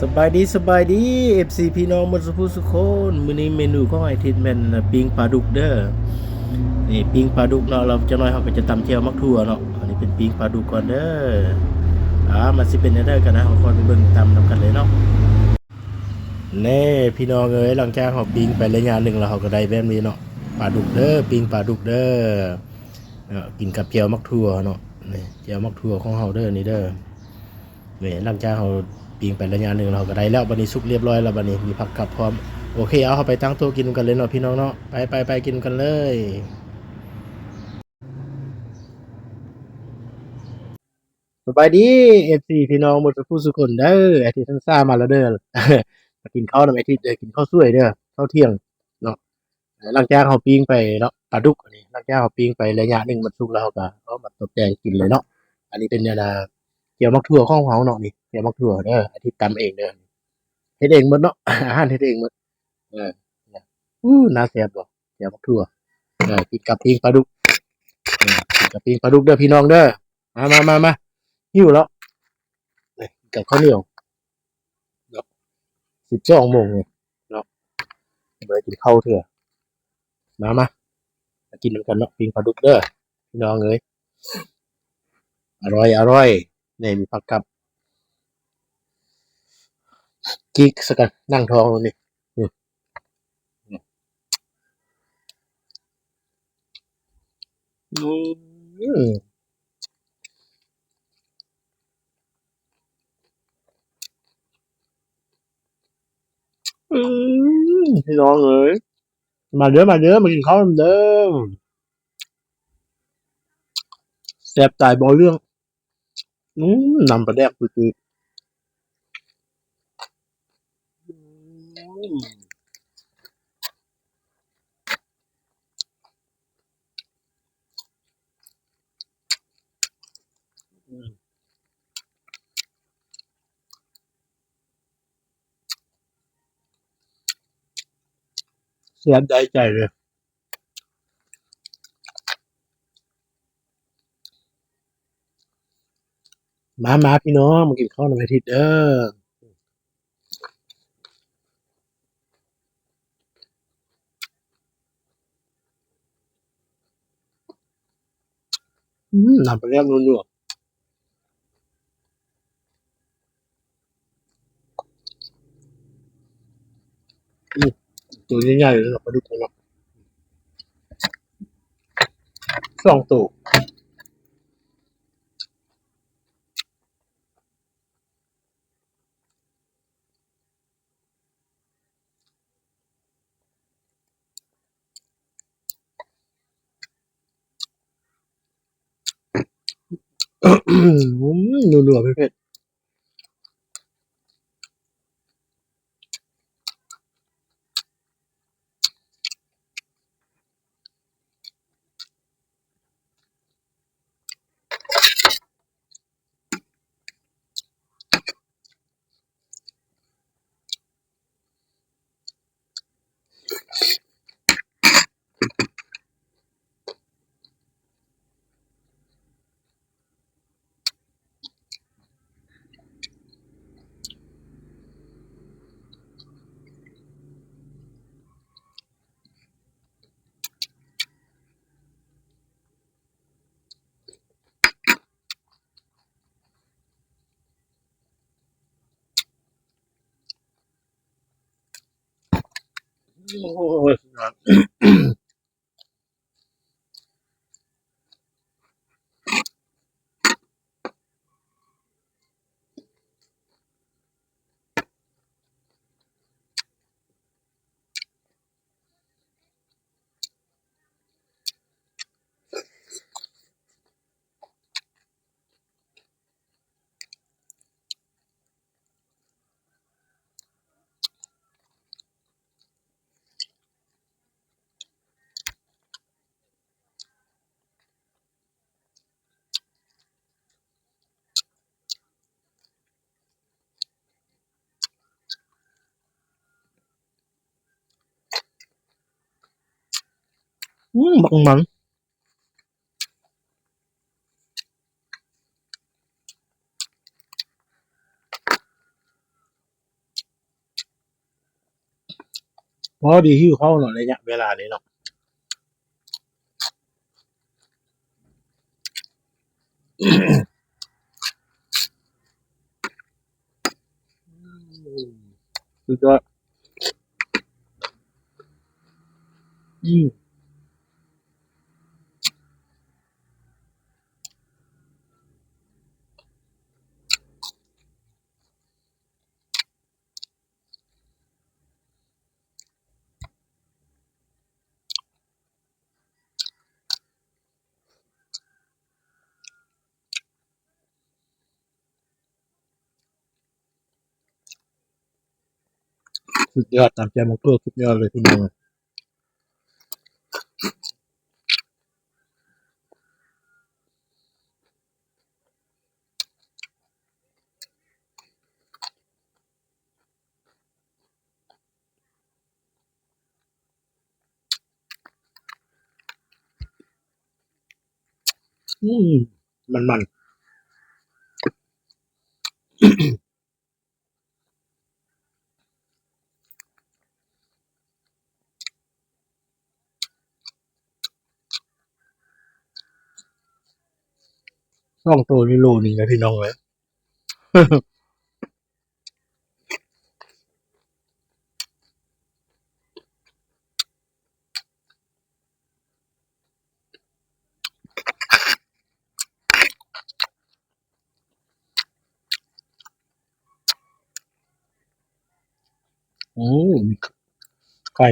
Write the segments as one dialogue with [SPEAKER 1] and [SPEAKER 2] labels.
[SPEAKER 1] สบายดีเอฟซีพี่น้องหมดสุภูสุคนมื้อนี้เมนูของไอทิดแม่นปิ้งปลาดุกเด้อนี่ปิ้งปลาดุกเนาะเราจะน้อยเฮาก็จะตำแจ่วมักทั่วเนาะอันนี้เป็นปิ้งปลาดุกก่อนเด้อมันสิเป็นจังได๋กันนะเฮาค่อยไปเบิ่งตำนำกันเลยเนาะแน่พี่น้องเอ้ยหลังจากเฮาปิ้งไประยะหนึงแล้วเฮาก็ได้แบบนี้เนาะปลาดุกเด้อปิ้งปลาดุกเด้อกินกับแจ่วมักทั่วเนาะนี่แจ่วมักทั่วของเฮาเด้อนี่เด้อนี่หลังจากเฮาปิ้งไประยะหนึงเราก็ได้แล้วบัดนี้สุกเรียบร้อยแล้วบัดนี้มีผักกับพร้อมโอเคเอาเฮาไปตั้งโต๊ะกินกันเลยเนาะพี่น้องเนาะไปกินกันเลยสบายดี FC พี่น้องหมดทุกผู้ทุกคนเด้ออาทิตย์ทั้งซ่ามาแล้วเด้อ มากินข้าวนำอาทิตย์เด้อกินข้าวสวยเด้อข้าวเที่ยงเนาะหลังจากเฮาปิ้งไปเนาะปลาดุกอันนี้หลังจากเฮาปิ้งไประยะหนึ่งมันสุกแล้วเฮาก็เอามาตบแต่งกินเลยเนาะอันนี้เป็นเนี่ยนะเจียวมักถั่วของเฮาเนาะนี่เจียวมักถั่วเด้ออาทิตย์ตำเองเด้อเฮ็ดเองหมดเนาะอาหารเฮ็ดเองหมดเออเนี่ยน่าแซ่บบ่เจียวมักถั่วกินกับปิ้งปลาดุกกินกับปิ้งปลาดุกเด้อพี่น้องเด้อมาหิวแล้วนี่กินกับข้าวเหนียวเนาะ12โมงนี่เนาะบ่ได้กินข้าวเทื่อมากินนำกันเนาะปิ้งปลาดุกเด้อพี่น้องเอ้ยอร่อยนี่มีผักกับกิ๊กซะกันนั่งท้องนี่อืออืมอืพี่น้องเอ้ยมาเด้อมากินข้าวนำเด้อแซ่บตายบ่เรื่องนำปลาแดกปือๆแซ่บได้ใจเลยมาพี่น้องมากินข้าวนำอาทิตย์เด้อนำปลาแดกนัวๆตัวใหญ่ๆเลยเนาะปลาดุกเนาะ2ตัวนัวๆเผ็ดโอ้ยบักมัน พอดีหิ้วเข้าเนาะระยะเวลานี้เนาะสุดยอดอืมสุดยอดตามใจมังเกอร์สุดยอดเลยพี่น้องอืมมันช่องโตนี่โลนึงนะพี่น้องเลยโอ้มีไก่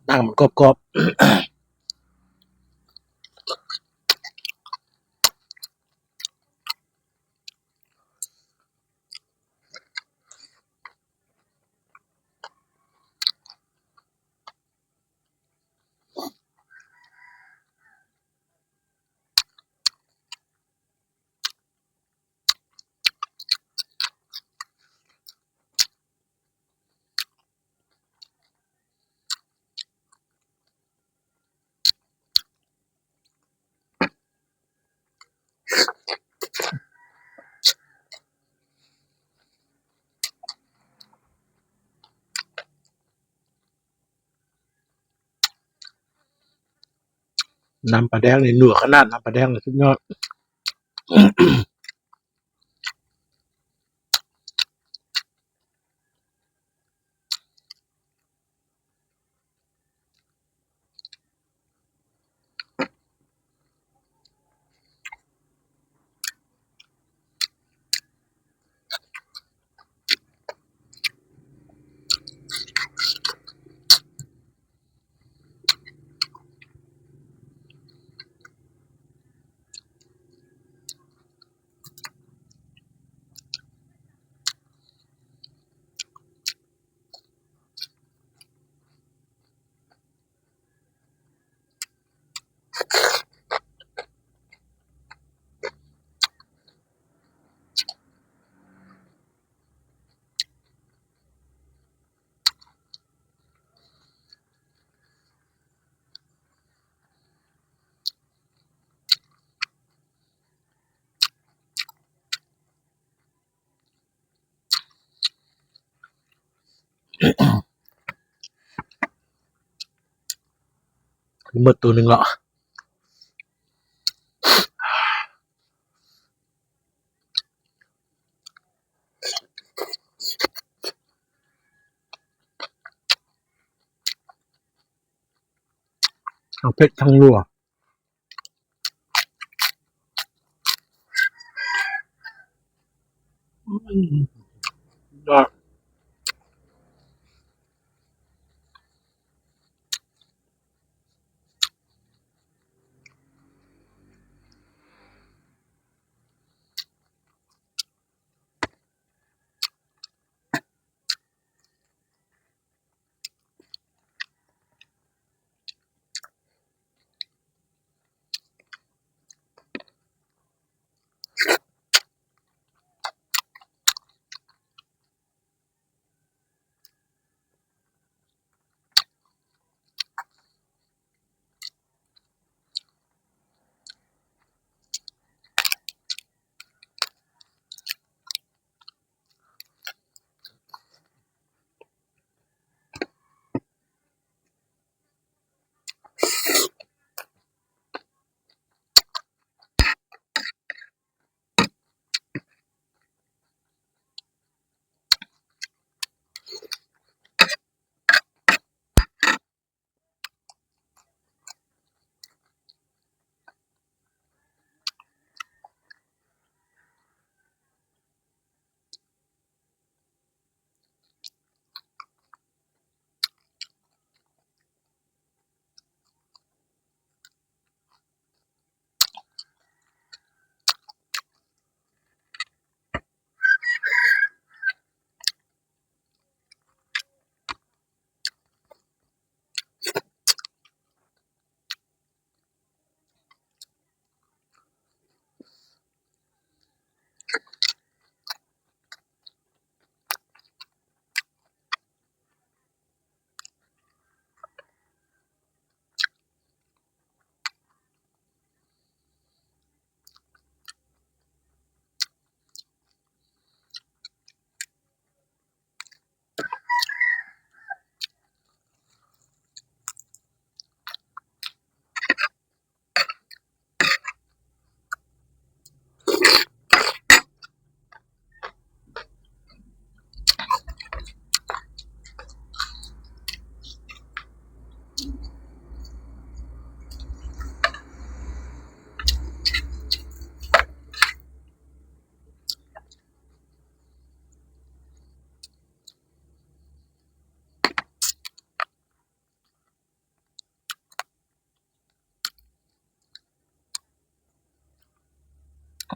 [SPEAKER 1] ตั้งมันกรอบๆน้ำปลาแดงนี่หนัวขนาดน้ำปลาแดงเลยสุดยอด หมดตัวหนึ่งละทั้งเผ็ดทั้งรัวก็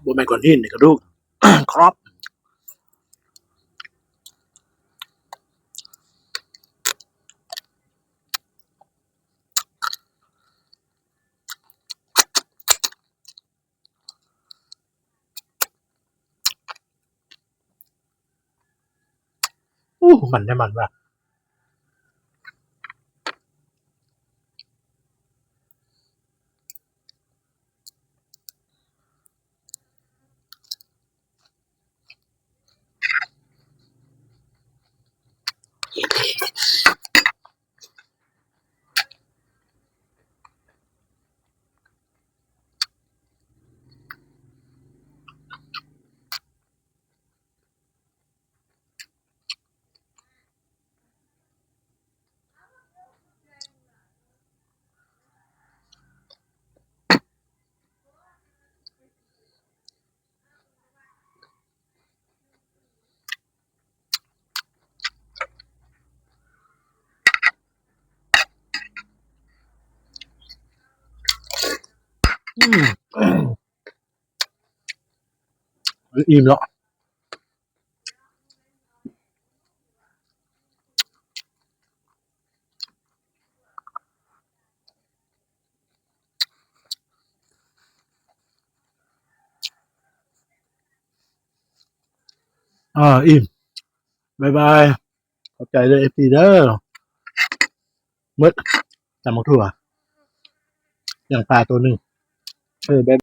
[SPEAKER 1] บนแม่ก่อนหินนี่กระดูก ครับมันได้มันว่ะอิ่มแล้วอิ่มบายบายขอบใจเลยFCเด้อหมดจำบักถั่วอย่างปลาตัวหนึ่งบาย